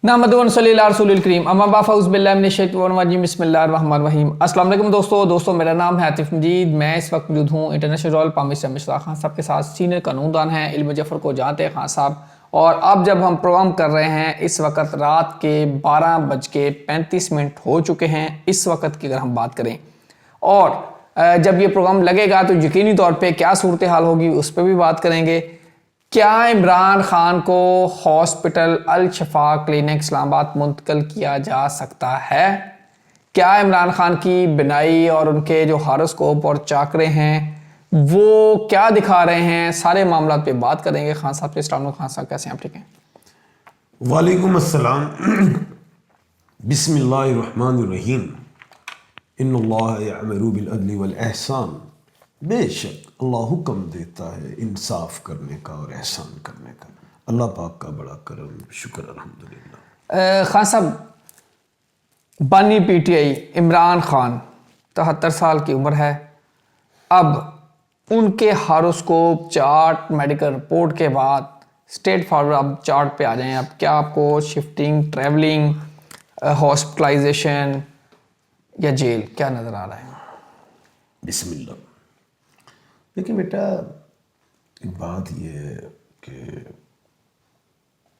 نحمدہ صلی اللہ رسول الکریم اما بعد فاعوذ باللہ من الشیطان الرجیم بسم اللہ الرحمن الرحیم۔ السلام علیکم دوستو میرا نام ہے عاطف مجید۔ میں اس وقت موجود ہوں انٹرنیشنل رائل پالم سے مشتاق خان صاحب کے ساتھ، سینئر قانون دان ہیں، علم جعفر کو جانتے ہیں خان صاحب۔ اور اب جب ہم پروگرام کر رہے ہیں اس وقت رات کے 12:35 ہو چکے ہیں اس وقت کی اگر ہم بات کریں، اور جب یہ پروگرام لگے گا تو یقینی طور پہ کیا صورتحال ہوگی اس پہ بھی بات کریں گے۔ کیا عمران خان کو ہاسپٹل الشفا کلینک اسلام آباد منتقل کیا جا سکتا ہے؟ کیا عمران خان کی بینائی اور ان کے جو ہاروسکوپ اور چاکرے ہیں وہ کیا دکھا رہے ہیں؟ سارے معاملات پہ بات کریں گے خان صاحب سے۔ السلام علیکم خان صاحب، کیسے ہیں آپ؟ ٹھیک ہیں؟ وعلیکم السلام۔ بسم اللہ الرحمن الرحیم۔ ان اللہ یأمر بالعدل والاحسان، بے شک اللہ حکم دیتا ہے انصاف کرنے کا اور احسان کرنے کا۔ اللہ پاک کا بڑا کرم، شکر الحمدللہ۔ خان صاحب، بانی P T I Imran Khan 73 سال کی عمر ہے۔ اب ان کے ہاروسکوپ چارٹ میڈیکل رپورٹ کے بعد اسٹیٹ فارورڈ اب چارٹ پہ آ جائیں۔ اب کیا آپ کو شفٹنگ، ٹریولنگ، ہاسپٹلائزیشن یا جیل کیا نظر آ رہا ہے؟ بسم اللہ۔ دیکھیں بیٹا، ایک بات یہ ہے کہ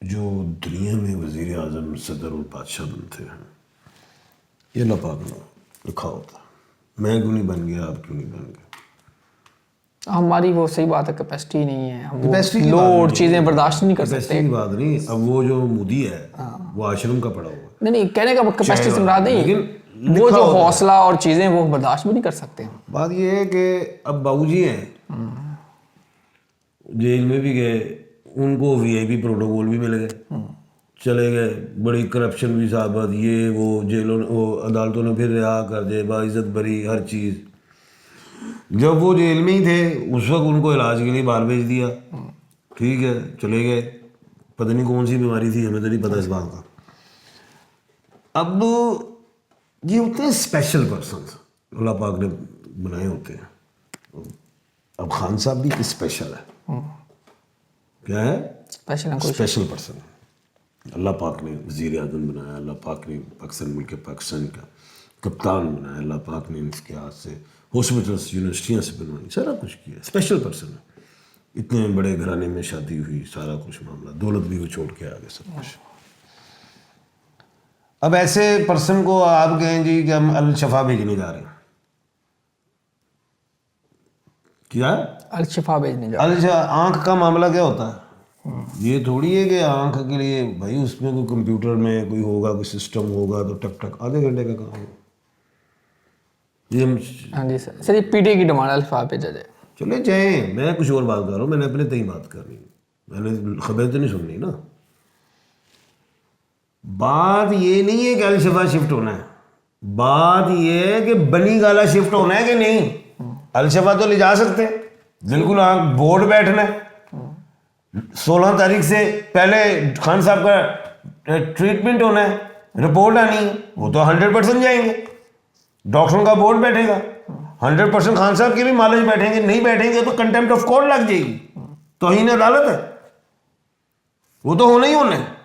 جو دنیا میں وزیر اعظم، صدر اور بادشاہ بنتے ہیں یہ اللہ پاک نے لکھا ہوتا ہے۔ میں کیوں نہیں بن گیا، آپ کیوں نہیں بن گئے؟ ہماری وہ صحیح بات ہے، کیپیسٹی نہیں ہے، ہم کیپیسٹی کی لوڈ چیزیں برداشت نہیں کر کیپیسٹی سکتے۔ کی بات نہیں۔ اب وہ جو مودی ہے وہ آشرم کا پڑا ہوا ہے، نہیں کہنے کا کیپیسٹی سے مراد نہیں، لیکن وہ جو حوصلہ اور چیزیں وہ برداشت بھی نہیں کر سکتے۔ بات یہ ہے کہ اب باؤ جی ہیں، جیل میں بھی گئے، ان کو وی آئی پی پروٹوکول بھی مل گئے، چلے گئے، بڑی کرپشن بھی ثابت، یہ وہ جیلوں وہ عدالتوں نے پھر رہا کر دے، باعزت بری ہر چیز۔ جب وہ جیل میں ہی تھے اس وقت ان کو علاج کے لیے باہر بھیج دیا، ٹھیک ہے، چلے گئے، پتہ نہیں کون سی بیماری تھی، ہمیں تو نہیں پتہ اس بات کا۔ اب یہ ہوتے ہیں اسپیشل پرسنس، اللہ پاک نے بنائے ہوتے ہیں۔ اب خان صاحب بھی اسپیشل ہے۔ کیا ہے؟ Special person. اللہ پاک نے وزیر اعظم بنایا، اللہ پاک نے پاکستان، ملک پاکستان کا کپتان بنایا، اللہ پاک نے اس کے ہاتھ سے ہاسپٹلس، یونیورسٹیاں سے بنوائی، سارا کچھ کیا۔ اسپیشل پرسن ہے، اتنے بڑے گھرانے میں شادی ہوئی، سارا کچھ معاملہ، دولت بھی وہ چھوڑ کے آگے سب کچھ۔ اب ایسے پرسن کو آپ کہیں جی کہ ہم الشفا بھیجنے جا رہے ہیں، کیا الشفا بھیجنے جا رہے ہیں؟ آنکھ کا معاملہ کیا ہوتا ہے؟ یہ تھوڑی ہے کہ آنکھ کے لیے بھائی اس میں کوئی کمپیوٹر میں کوئی ہوگا، کوئی سسٹم ہوگا تو ٹک ٹک آدھے گھنٹے کا کام ہوگا۔ یہ ہم ہاں جی سر، یہ پی ٹی آئی کی ڈیمانڈ الشفا بھیجا جائے۔ چلے جائیں، میں کچھ اور بات کر رہا ہوں، میں نے اپنے تئیں بات کرنی ہے، میں نے خبر تو نہیں سننی نا۔ بات یہ نہیں ہے کہ الشفا شفٹ ہونا ہے، بات یہ ہے کہ بنی گالا شفٹ ہونا ہے کہ نہیں۔ الشفا تو لے جا سکتے ہیں، بالکل آنکھ بورڈ بیٹھنا ہے۔ 16 تاریخ سے پہلے خان صاحب کا ٹریٹمنٹ ہونا ہے، رپورٹ آنی ہے، وہ تو 100% جائیں گے، ڈاکٹروں کا بورڈ بیٹھے گا، 100% خان صاحب کے بھی مالج بیٹھیں گے، نہیں بیٹھیں گے تو کنٹمپٹ آف کورٹ لگ جائے گی، توہین عدالت ہے، وہ تو ہونا ہی ہونا ہے۔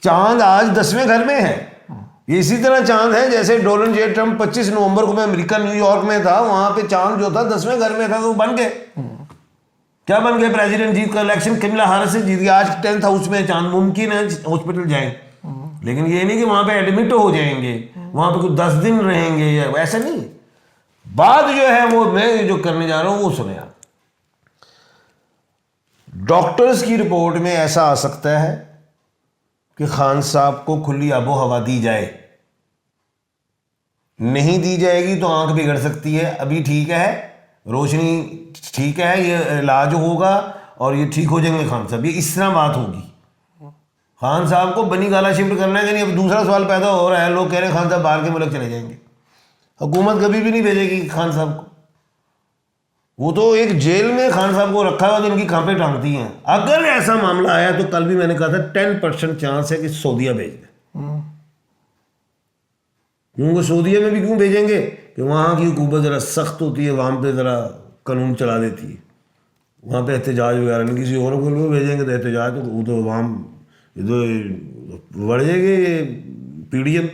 چاند آج 10ویں گھر میں ہے، یہ اسی طرح چاند ہے جیسے ڈونلڈ جے ٹرمپ 25 نومبر کو میں امریکہ نیو یارک میں تھا، وہاں پہ چاند جو تھا 10ویں گھر میں تھا تو وہ بن گئے۔ کیا بن گئے؟ پریزیڈنٹ جیت کا الیکشن، کملا ہارس سے جیت گیا، آج 10th ہاؤس میں چاند، ممکن ہے ہاسپٹل جائیں، لیکن یہ نہیں کہ وہاں پہ ایڈمٹ ہو جائیں گے، وہاں پہ کچھ 10 دن رہیں گے، یا ایسا نہیں۔ بات جو ہے وہ میں جو کرنے جا رہا ہوں وہ سنیں آپ۔ ڈاکٹرز کی رپورٹ میں ایسا آ سکتا ہے کہ خان صاحب کو کھلی آب و ہوا دی جائے، نہیں دی جائے گی تو آنکھ بگڑ سکتی ہے۔ ابھی ٹھیک ہے، روشنی ٹھیک ہے، یہ علاج ہوگا اور یہ ٹھیک ہو جائیں گے خان صاحب، یہ اس طرح بات ہوگی۔ خان صاحب کو بنی گالا شفٹ کرنا ہے کہ نہیں؟ اب دوسرا سوال پیدا ہو رہا ہے، لوگ کہہ رہے ہیں خان صاحب باہر کے ملک چلے جائیں گے، حکومت کبھی بھی نہیں بھیجے گی خان صاحب کو، وہ تو ایک جیل میں خان صاحب کو رکھا ہوا تو ان کی کھانپیں ٹانگتی ہیں۔ اگر ایسا معاملہ آیا تو کل بھی میں نے کہا تھا 10% چانس ہے کہ سعودیہ بھیج دیں، کیونکہ سعودیہ میں بھی کیوں بھیجیں گے کہ وہاں کی حکومت ذرا سخت ہوتی ہے، وہاں پہ ذرا قانون چلا دیتی ہے، وہاں پہ احتجاج وغیرہ نہیں، کسی اور کو بھیجیں گے تو احتجاج وہ تو عوام یہ تو بڑھ جائے گے PDM.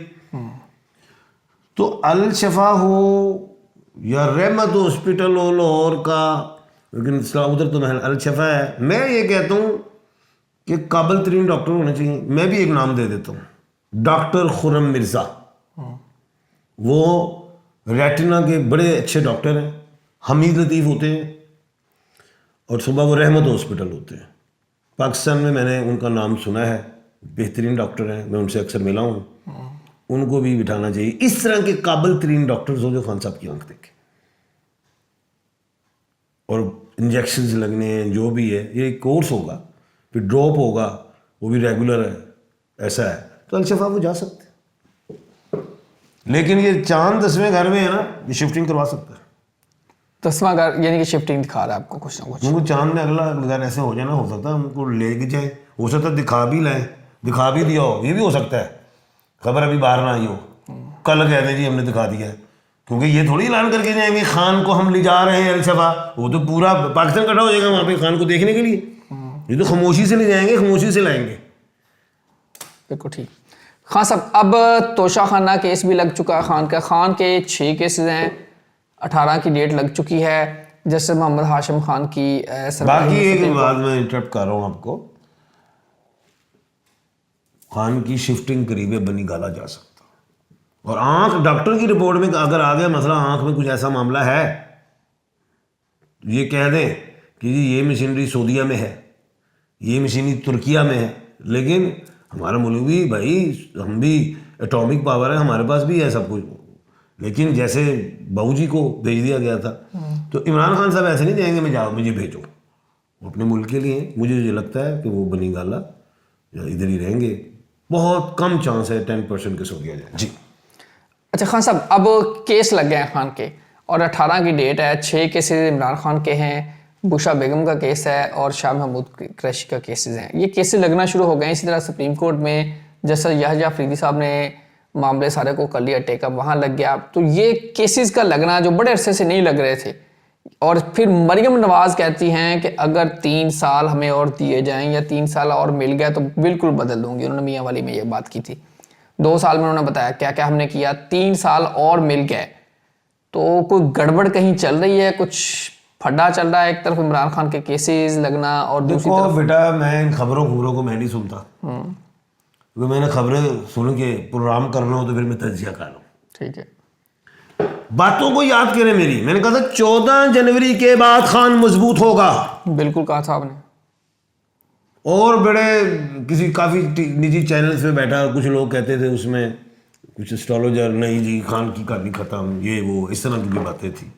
تو الشفا ہو یا رحمت ہاسپٹل ہو لاہور کا، لیکن ادھر تو محل الشفا ہے. میں یہ کہتا ہوں کہ قابل ترین ڈاکٹر ہونے چاہیے. میں بھی ایک نام دے دیتا ہوں، ڈاکٹر خرم مرزا. وہ ریٹنا کے بڑے اچھے ڈاکٹر ہیں. حمید لطیف ہوتے ہیں اور صبح وہ رحمت ہاسپٹل ہوتے ہیں. پاکستان میں نے ان کا نام سنا ہے، بہترین ڈاکٹر ہیں. میں ان سے اکثر ملا ہوں. ان کو بھی بٹھانا چاہیے. اس طرح کے قابل ترین ڈاکٹرز ہو جو خان صاحب کی آنکھ دیکھیں. اور انجیکشنز لگنے ہیں جو بھی ہے، یہ کورس ہوگا پھر ڈراپ ہوگا، وہ بھی ریگولر ہے، ایسا ہے تو الشفا وہ جا سکتے ہیں. لیکن یہ چاند 10ویں گھر میں ہے نا، یہ شفٹنگ کروا سکتا ہے. 10واں گھر یعنی کہ شفٹنگ دکھا رہا ہے آپ کو کچھ نہ کچھ. ان کو چاند میں اگلا گھر ایسے ہو جائے نا، ہو سکتا ہے ان کو لے کے جائے، ہو سکتا ہے دکھا بھی لائیں، دکھا بھی دیا ہو، یہ بھی ہو سکتا ہے. خبر ابھی باہر نہ آئی ہو، کل کہہ دیں جی ہم نے دکھا دیا ہے. کیونکہ یہ تھوڑی اعلان کر کے جائیں گے خان کو ہم لے جا رہے ہیں الشفا. وہ تو پورا پاکستان کٹھا ہو جائے گا وہاں پہ خان کو دیکھنے کے لیے. یہ تو خاموشی سے لے جائیں گے، خاموشی سے لائیں گے. بالکل ٹھیک. خان صاحب اب توشہ خانہ کیس بھی لگ چکا ہے خان کا. خان کے 6 کیسز ہیں، 18 کی ڈیٹ لگ چکی ہے. جسٹس محمد ہاشم خان کی باقی ایک بات میں انٹرپٹ کر رہا ہوں آپ کو، خان کی شفٹنگ قریب بنی گالا جا سکتا. اور آنکھ ڈاکٹر کی رپورٹ میں اگر آ گیا مسئلہ آنکھ میں کچھ ایسا معاملہ ہے، یہ کہہ دیں کہ جی یہ مشینری سعودیہ میں ہے، یہ مشینری ترکیہ میں ہے. لیکن ہمارا ملک بھی بھائی، ہم بھی اٹامک پاور ہے، ہمارے پاس بھی ہے سب کچھ. لیکن جیسے بہو جی کو بھیج دیا گیا تھا، تو عمران خان صاحب ایسے نہیں جائیں گے میں جاؤ مجھے بھیجو. وہ اپنے ملک کے لیے، مجھے یہ لگتا ہے کہ وہ بنی گالا ادھر ہی رہیں گے. بہت کم چانس ہے 10% کے سعودیہ جائیں. جی اچھا خان صاحب اب کیس لگ گئے ہیں خان کے، اور 18 کی ڈیٹ ہے. 6 کیسز عمران خان کے ہیں، بشرا بیگم کا کیس ہے اور شاہ محمود قریشی کا کیسز ہیں. یہ کیسز لگنا شروع ہو گئے ہیں. اسی طرح سپریم کورٹ میں جسٹس یحییٰ افریدی صاحب نے معاملے سارے کو کر لیا ٹیک اپ، وہاں لگ گیا. تو یہ کیسز کا لگنا جو بڑے عرصے سے نہیں لگ رہے تھے، اور پھر مریم نواز کہتی ہیں کہ اگر 3 سال ہمیں اور دیے جائیں یا 3 سال اور مل گئے تو بالکل بدل دوں گی. انہوں نے میاں والی میں یہ بات کی تھی. 2 سال میں انہوں نے بتایا کیا کیا ہم نے کیا، 3 سال اور مل گئے. تو کوئی گڑبڑ کہیں چل رہی ہے، کچھ پھڈا چل رہا ہے. ایک طرف عمران خان کے کیسز لگنا اور دوسری طرف بیٹا میں ان خبروں کو میں نہیں سنتا، کیونکہ میں نے خبریں سن کے پروگرام کرنا ہو تو پھر میں تجزیہ کر لوں. ٹھیک ہے. باتوں کو یاد کریں میری. میں نے کہا تھا 14 جنوری کے بعد خان مضبوط ہوگا. بالکل کہا تھا آپ نے. اور بڑے کسی کافی نجی چینلز پہ بیٹھا، کچھ لوگ کہتے تھے اس میں کچھ اسٹرالوجر، نہیں جی خان کی کہانی ختم، یہ وہ اس طرح کی بھی باتیں تھیں.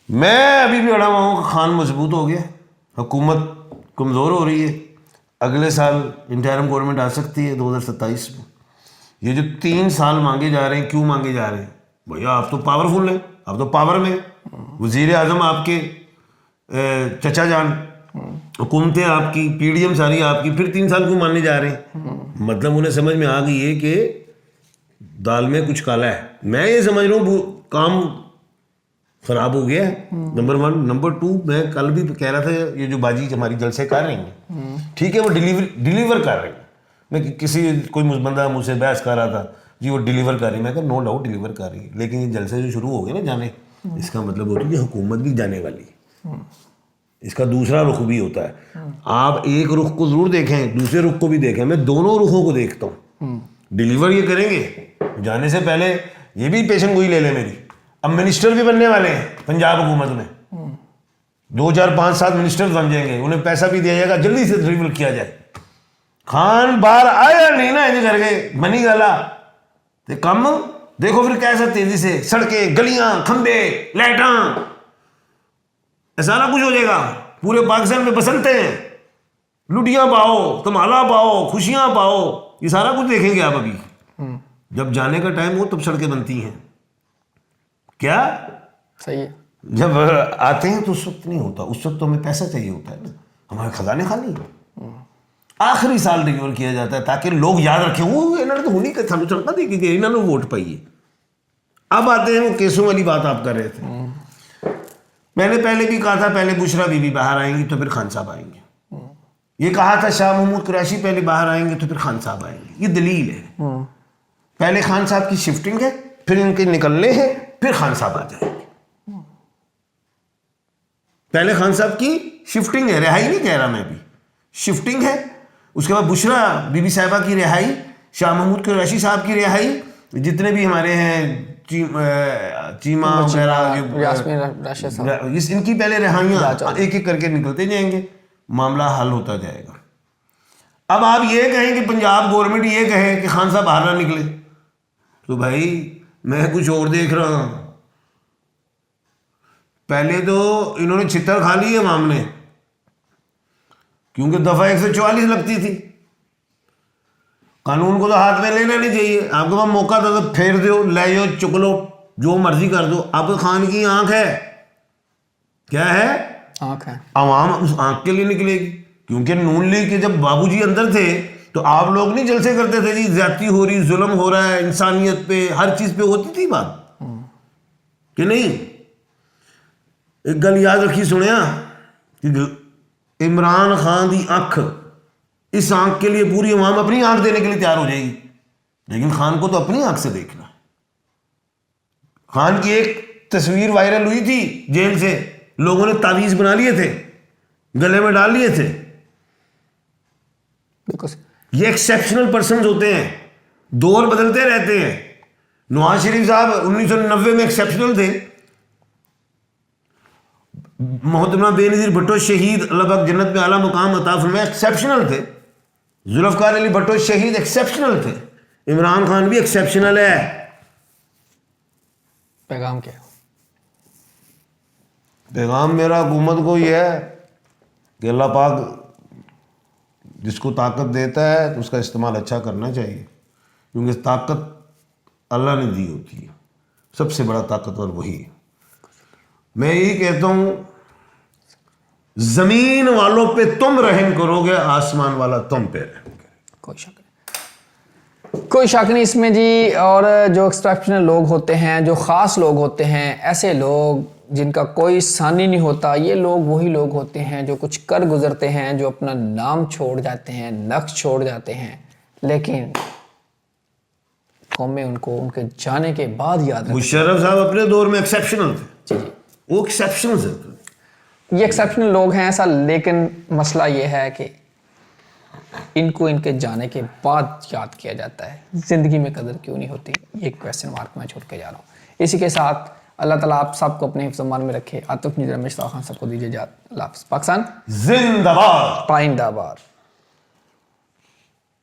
میں ابھی بھی اڑا ہوا ہوں کہ خان مضبوط ہو گیا، حکومت کمزور ہو رہی ہے. اگلے سال انٹرم گورنمنٹ آ سکتی ہے 2027 میں. یہ جو 3 سال مانگے جا رہے ہیں، کیوں مانگے جا رہے ہیں بھیا؟ آپ تو پاورفل ہیں، آپ تو پاور میں، وزیر اعظم آپ کے چچا جان، حکومتیں آپ کی، PDM ساری آپ کی، پھر 3 سال کیوں ماننے جا رہے ہیں؟ مطلب انہیں سمجھ میں آ گئی ہے کہ دال میں کچھ کالا ہے. میں یہ سمجھ رہا ہوں کام خراب ہو گیا ہے، نمبر 1. نمبر 2 میں کل بھی کہہ رہا تھا یہ جو باجی ہماری جلسے کر رہی ہیں، ٹھیک ہے وہ ڈیلیور کر رہی ہیں. میں کوئی بندہ مجھ سے بحث کر رہا تھا جی وہ ڈیلیور کر رہی ہے. میں کہا نو ڈاؤٹ ڈیلیور کر رہی ہے، لیکن یہ جلسے جو شروع ہو گئے نا جانے، اس کا مطلب ہوتا ہے کہ حکومت بھی جانے والی ہے. اس کا دوسرا رخ بھی ہوتا ہے. آپ ایک رخ کو ضرور دیکھیں، دوسرے رخ کو بھی دیکھیں. میں دونوں رخوں کو دیکھتا ہوں. ڈیلیور یہ کریں گے، جانے سے پہلے یہ بھی پیشن گوئی لے لیں میری. اب منسٹر بھی بننے والے ہیں پنجاب حکومت میں، 2 4 5 7 منسٹر بن جائیں گے. انہیں پیسہ بھی دیا جائے گا، جلدی سے ڈیلیور کیا جائے. خان باہر آیا نہیں نا ایسے کر کے بنی گالا تو کم دیکھو پھر کیسا تیزی سے سڑکیں، گلیاں، کھمبے، لائٹاں، سارا کچھ ہو جائے گا. پورے پاکستان میں بسنتے ہیں، لٹیاں پاؤ، تمالا پاؤ، خوشیاں پاؤ، یہ سارا کچھ دیکھیں گے آپ. ابھی جب جانے کا ٹائم ہو تب سڑکیں بنتی ہیں کیا؟ صحیح ہے. جب آتے ہیں تو اس وقت نہیں ہوتا، اس وقت تو ہمیں پیسہ چاہیے ہوتا ہے نا، ہمارے خزانے خالی. آخری سال ڈیلیور کیا جاتا ہے تاکہ لوگ یاد رکھیں وہ انہوں نے تو ہونی کہ تھانو چڑھنا دے کہ انہوں نے ووٹ پائیے. اب آتے ہیں وہ کیسوں والی بات آپ کر رہے تھے. میں نے پہلے بھی کہا تھا پہلے بشرا بی بی باہر آئیں گی تو پھر خان صاحب آئیں گے. یہ کہا تھا شاہ محمود قریشی پہلے باہر آئیں گے تو پھر خان صاحب آئیں گے. یہ دلیل ہے. پہلے خان صاحب کی شفٹنگ ہے, پھر ان کے نکلنے ہیں, پھر خان صاحب آ جائیں گے. پہلے خان صاحب کی شفٹنگ ہے, رہائی نہیں کہہ رہا میں بھی, شفٹنگ ہے. اس کے بعد بشرا بی بی صاحبہ کی رہائی, شاہ محمود قریشی صاحب کی رہائی, جتنے بھی ہمارے ہیں چیمہ وغیرہ, ان کی پہلے رہائیاں ایک ایک کر کے نکلتے جائیں گے, معاملہ حل ہوتا جائے گا. اب آپ یہ کہیں کہ پنجاب گورنمنٹ یہ کہے کہ خان صاحب باہر نہ نکلے, تو بھائی میں کچھ اور دیکھ رہا ہوں. پہلے تو انہوں نے چھتر کھا لی عوام نے, کیونکہ دفعہ 144 لگتی تھی. قانون کو تو ہاتھ میں لینا نہیں چاہیے. آپ کے پاس موقع تھا تو پھیر دو, لے جاؤ, چک لو, جو مرضی کر دو. اب خان کی آنکھ ہے, کیا ہے, آنکھ ہے, عوام اس آنکھ کے لیے نکلے گی. کیونکہ نون لیگ کے جب بابو جی اندر تھے تو آپ لوگ نہیں جلسے کرتے تھے جی زیادتی ہو رہی, ظلم ہو رہا ہے, انسانیت پہ, ہر چیز پہ ہوتی تھی بات کہ نہیں. ایک گل یاد رکھی سنیا کہ عمران خان دی آنکھ, اس آنکھ کے لیے پوری عوام اپنی آنکھ دینے کے لیے تیار ہو جائے گی, لیکن خان کو تو اپنی آنکھ سے دیکھنا ہے. خان کی ایک تصویر وائرل ہوئی تھی جیل سے, لوگوں نے تعویذ بنا لیے تھے, گلے میں ڈال لیے تھے. یہ ایکسیپشنل پرسنز ہوتے ہیں, دور بدلتے رہتے ہیں. نواز شریف صاحب 1990 میں ایکسیپشنل تھے, محترمہ بے نظیر بھٹو شہید اللہ پاک جنت میں اعلیٰ مقام عطا فرمائے ایکسیپشنل تھے. ذوالفقار علی بھٹو شہید ایکسیپشنل تھے. عمران خان بھی ایکسیپشنل ہے. پیغام کیا؟ پیغام میرا حکومت کو یہ ہے کہ اللہ پاک جس کو طاقت دیتا ہے تو اس کا استعمال اچھا کرنا چاہیے, کیونکہ طاقت اللہ نے دی ہوتی ہے, سب سے بڑا طاقتور وہی ہے. میں یہی کہتا ہوں, زمین والوں پہ تم رحم کرو گے, آسمان والا تم پہ رحم کرے. کوئی شک نہیں اس میں جی. اور جو ایکسپشنل لوگ ہوتے ہیں, جو خاص لوگ ہوتے ہیں, ایسے لوگ جن کا کوئی ثانی نہیں ہوتا, یہ لوگ وہی لوگ ہوتے ہیں جو کچھ کر گزرتے ہیں, جو اپنا نام چھوڑ جاتے ہیں, نقش چھوڑ جاتے ہیں, لیکن قومیں ان کو ان کے جانے کے بعد یاد رکھتی ہیں. مشرف صاحب اپنے دور میں ایکسیپشنل تھے, جی وہ ایکسیپشنل تھے. یہ ایکسیپشنل لوگ ہیں ایسا, لیکن مسئلہ یہ ہے کہ ان کو ان کے جانے کے بعد یاد کیا جاتا ہے. زندگی میں قدر کیوں نہیں ہوتی, یہ ایک کویسچن مارک میں چھوڑ کے جا رہا ہوں. اسی کے ساتھ اللہ تعالیٰ آپ سب کو اپنے حفظ امان میں رکھے. عاطف نذیر رمیش خان سب کو دیجیے اجازت. اللہ حافظ. پاکستان زندہ باد. پائندہ باد.